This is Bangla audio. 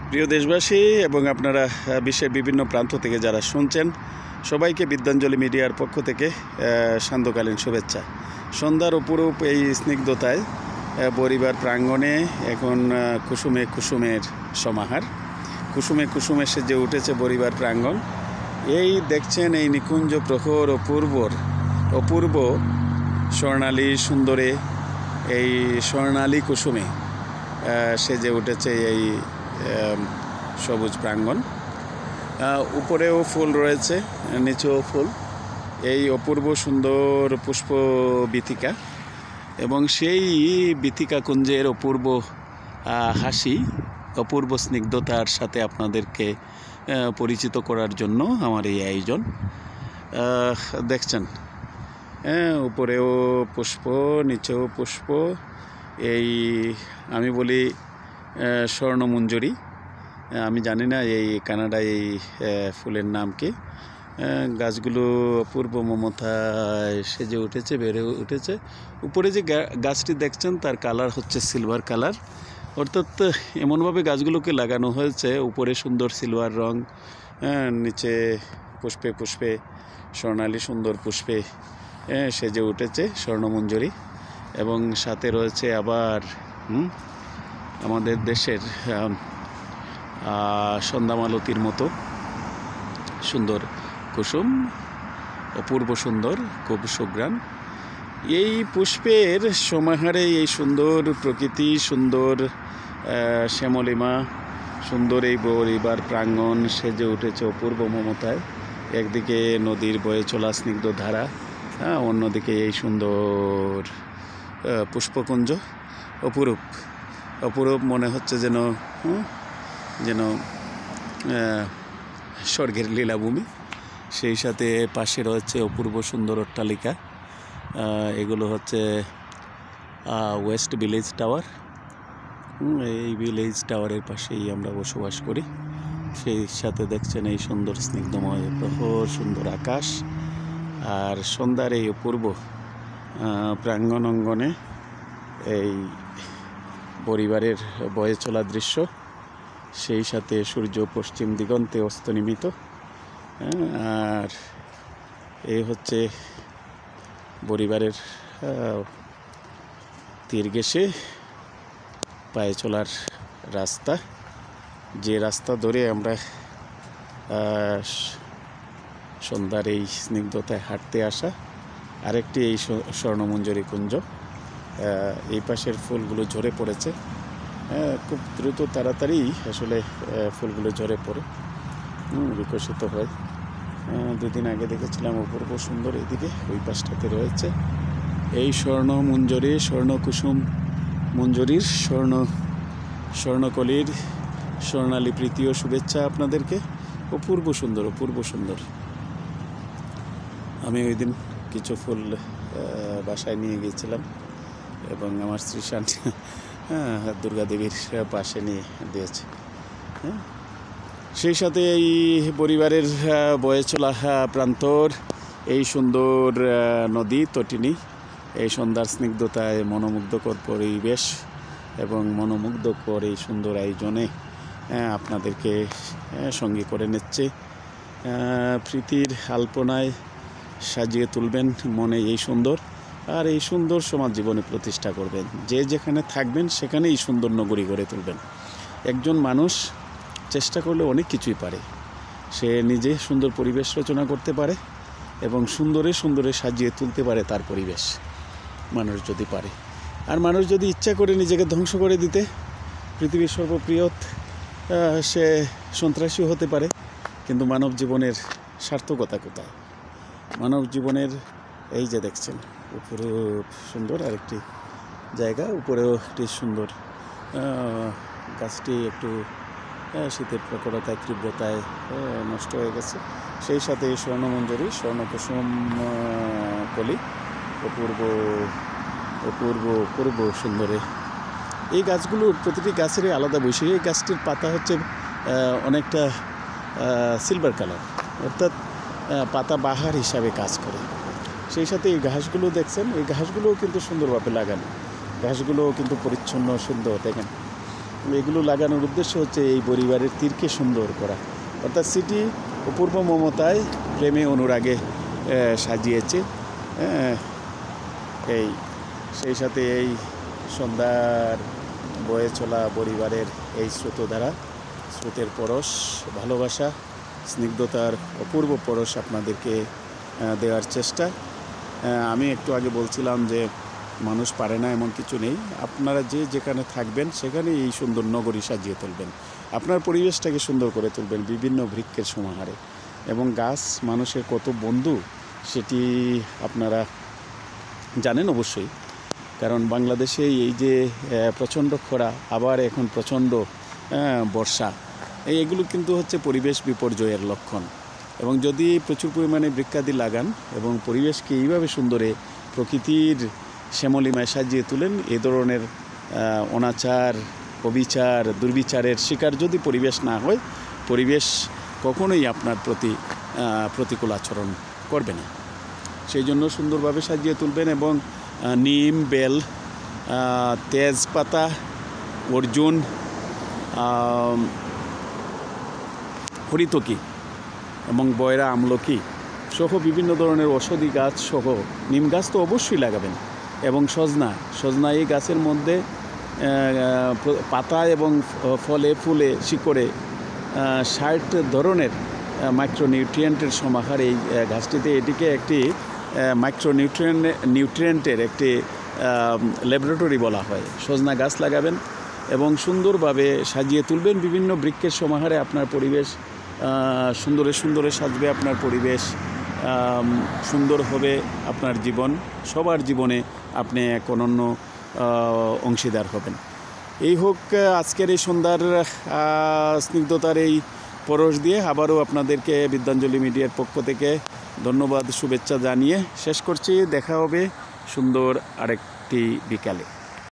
প্রিয় দেশবাসী এবং আপনারা বিশ্বের বিভিন্ন প্রান্ত থেকে যারা শুনছেন, সবাইকে বিদ্যাঞ্জলি মিডিয়ার পক্ষ থেকে সান্ধ্যকালীন শুভেচ্ছা। সন্ধ্যার অপরূপ এই স্নিগ্ধতায় পরিবার প্রাঙ্গণে এখন কুসুমে কুসুমের সমাহার। কুসুমে কুসুমে সেজে উঠেছে পরিবার প্রাঙ্গণ। এই দেখছেন এই নিকুঞ্জ প্রহর অপূর্ব স্বর্ণালী সুন্দরে এই স্বর্ণালী কুসুমে সেজে উঠেছে এই সবুজ প্রাঙ্গণ। উপরেও ফুল রয়েছে, নিচেও ফুল। এই অপূর্ব সুন্দর পুষ্প বীথিকা এবং সেই বীথিকা কুঞ্জের অপূর্ব হাসি, অপূর্ব স্নিগ্ধতার সাথে আপনাদেরকে পরিচিত করার জন্য আমার এই আয়োজন। দেখছেন উপরেও পুষ্প, নিচেও পুষ্প। এই আমি বলি স্বর্ণমঞ্জরি। আমি জানি না এই কানাডায় এই ফুলের নাম কি। গাছগুলো অপূর্ব মমতায় সেজে উঠেছে, বেড়ে উঠেছে। উপরে যে গাছটি দেখছেন তার কালার হচ্ছে সিলভার কালার, অর্থাৎ এমনভাবে গাছগুলোকে লাগানো হয়েছে, উপরে সুন্দর সিলভার রং, নিচে পুষ্পে পুষ্পে স্বর্ণালী সুন্দর পুষ্পে সেজে উঠেছে স্বর্ণমঞ্জরি। এবং সাথে রয়েছে আবার আমাদের দেশের সন্ধ্যামালতির মতো সুন্দর কুসুম, অপূর্ব সুন্দর, খুব সুঘ্রাণ। এই পুষ্পের সমাহারে এই সুন্দর প্রকৃতি, সুন্দর শ্যামলিমা, সুন্দর এই পরিবার প্রাঙ্গণ সেজে উঠেছে অপূর্ব মমতায়। একদিকে নদীর বয়ে চলা স্নিগ্ধ ধারা, অন্যদিকে এই সুন্দর পুষ্পকুঞ্জ। অপূরূপ অপূরূপ মনে হচ্ছে যেন স্বর্গের লীলাভূমি। সেই সাথে পাশে রয়েছে অপূর্ব সুন্দর অট্টালিকা। এগুলো হচ্ছে ওয়েস্ট ভিলেজ টাওয়ার। এই ভিলেজ টাওয়ারের পাশেই আমরা বসবাস করি। সেই সাথে দেখছেন এই সুন্দর স্নিগ্ধময় প্রহর, সুন্দর আকাশ আর সন্ধ্যার এই অপূর্ব প্রাঙ্গণ অঙ্গনে এই পরিবারের বয়ে চলা দৃশ্য। সেই সাথে সূর্য পশ্চিম দিগন্তে অস্তনিমিত। আর এই হচ্ছে পরিবারের তীর ঘেঁষে পায়ে চলার রাস্তা, যে রাস্তা ধরে আমরা সন্ধ্যার এই স্নিগ্ধতায় হাঁটতে আসা। আরেকটি এই স্বর্ণমঞ্জরি কুঞ্জ। এই পাশের ফুলগুলো ঝরে পড়েছে, খুব দ্রুত তাড়াতাড়ি আসলে ফুলগুলো ঝরে পড়ে, বিকশিত হয়। দুদিন আগে দেখেছিলাম অপূর্ব সুন্দর। এইদিকে ওই পাশটাতে রয়েছে এই স্বর্ণমঞ্জরি, স্বর্ণকুসুম মঞ্জরির স্বর্ণকলির স্বর্ণালী প্রীতি ও শুভেচ্ছা আপনাদেরকে। অপূর্ব সুন্দর, অপূর্ব সুন্দর। আমি ওই দিন কিছু ফুল বাসায় নিয়ে গিয়েছিলাম এবং আমার স্ত্রী দুর্গা দেবীর পাশে নিয়ে দিয়েছে। সেই সাথে এই পরিবারের বয়ে চলা প্রান্তর, এই সুন্দর নদী তটিনী, এই সন্ধ্যার স্নিগ্ধতায় মনোমুগ্ধকর পরিবেশ এবং মনোমুগ্ধকর এই সুন্দর আয়োজনে আপনাদেরকে সঙ্গী করে নিচ্ছে। প্রীতির আলপনায় সাজিয়ে তুলবেন মনে এই সুন্দর, আর এই সুন্দর সমাজ জীবনে প্রতিষ্ঠা করবেন। যে যেখানে থাকবেন সেখানে এই সুন্দর নগরী গড়ে তুলবেন। একজন মানুষ চেষ্টা করলে অনেক কিছুই পারে। সে নিজে সুন্দর পরিবেশ রচনা করতে পারে এবং সুন্দরে সুন্দরে সাজিয়ে তুলতে পারে তার পরিবেশ, মানুষ যদি পারে। আর মানুষ যদি ইচ্ছা করে নিজেকে ধ্বংস করে দিতে, পৃথিবীর সর্বপ্রিয় সে সন্ত্রাসীও হতে পারে। কিন্তু মানব জীবনের সার্থকতা কোথায়? মানব জীবনের এই যে দেখছেন উপরে সুন্দর আরেকটি জায়গা, উপরেও একটি সুন্দর। গাছটি একটু শীতের প্রখরতায়, তীব্রতায় নষ্ট হয়ে গেছে। সেই সাথে এই স্বর্ণমঞ্জরি, স্বর্ণকুসুম কলি অপূর্ব অপূর্ব অপূর্ব সুন্দরে। এই গাছগুলোর প্রতিটি গাছেরই আলাদা বৈশিষ্ট্য। এই গাছটির পাতা হচ্ছে অনেকটা সিলভার কালার, অর্থাৎ পাতা বাহার হিসাবে কাজ করে। সেই সাথে এই ঘাসগুলো দেখছেন, এই ঘাসগুলোও কিন্তু সুন্দরভাবে লাগানো। ঘাসগুলোও কিন্তু পরিচ্ছন্ন, সুন্দর। দেখেন এগুলো লাগানোর উদ্দেশ্য হচ্ছে এই পরিবারের তীরকে সুন্দর করা, অর্থাৎ সিটি অপূর্ব মমতায় প্রেমে অনুরাগে সাজিয়েছে। এই সেই সাথে এই সন্ধ্যার বয়ে চলা পরিবারের এই স্রোতধারা, স্রোতের পরশ, ভালোবাসা, স্নিগ্ধতার অপূর্ব পরশ আপনাদেরকে দেওয়ার চেষ্টা। আমি একটু আগে বলছিলাম যে মানুষ পারে না এমন কিছু নেই, আপনারা যে যেখানে থাকবেন সেখানে এই সুন্দর নগরী সাজিয়ে তুলবেন, আপনার পরিবেশটাকে সুন্দর করে তুলবেন বিভিন্ন বৃক্ষের সমাহারে। এবং গাছ মানুষের কত বন্ধু সেটি আপনারা জানেন অবশ্যই, কারণ বাংলাদেশে এই যে প্রচণ্ড খরা, আবার এখন প্রচণ্ড বর্ষা, এগুলো কিন্তু হচ্ছে পরিবেশ বিপর্যয়ের লক্ষণ। এবং যদি প্রচুর পরিমাণে বৃক্ষাদি লাগান এবং পরিবেশকে এইভাবে সুন্দরে প্রকৃতির শ্যামলিমায় সাজিয়ে তুলেন, এ ধরনের অনাচার, অবিচার, দুর্বিচারের শিকার যদি পরিবেশ না হয়, পরিবেশ কখনোই আপনার প্রতি প্রতিকূল আচরণ করবে না। সেই জন্য সুন্দরভাবে সাজিয়ে তুলবেন এবং নিম, বেল, তেজপাতা, অর্জুন, হরিতকি এবং বয়রা, আমলকি সহ বিভিন্ন ধরনের ঔষধি গাছ সহ নিম গাছ তো অবশ্যই লাগাবেন। এবং সজনা এই গাছের মধ্যে পাতা এবং ফলে ফুলে শিকড়ে 60 ধরনের মাইক্রোনিউট্রিয়েন্টের সমাহার এই গাছটিতে। এটিকে একটি নিউট্রিয়েন্টের একটি ল্যাবরেটরি বলা হয়। সজনা গাছ লাগাবেন এবং সুন্দরভাবে সাজিয়ে তুলবেন বিভিন্ন বৃক্ষের সমাহারে। আপনার পরিবেশ সুন্দরে সাজবে, আপনার পরিবেশ সুন্দর হবে, আপনার জীবন, সবার জীবনে আপনি এক অনন্য অংশীদার হবেন। এই হোক আজকের এই সন্ধ্যার স্নিগ্ধতার এই পরশ দিয়ে আবারও আপনাদেরকে বিদ্যাঞ্জলি মিডিয়ার পক্ষ থেকে ধন্যবাদ, শুভেচ্ছা জানিয়ে শেষ করছি। দেখা হবে সুন্দর আরেকটি বিকালে।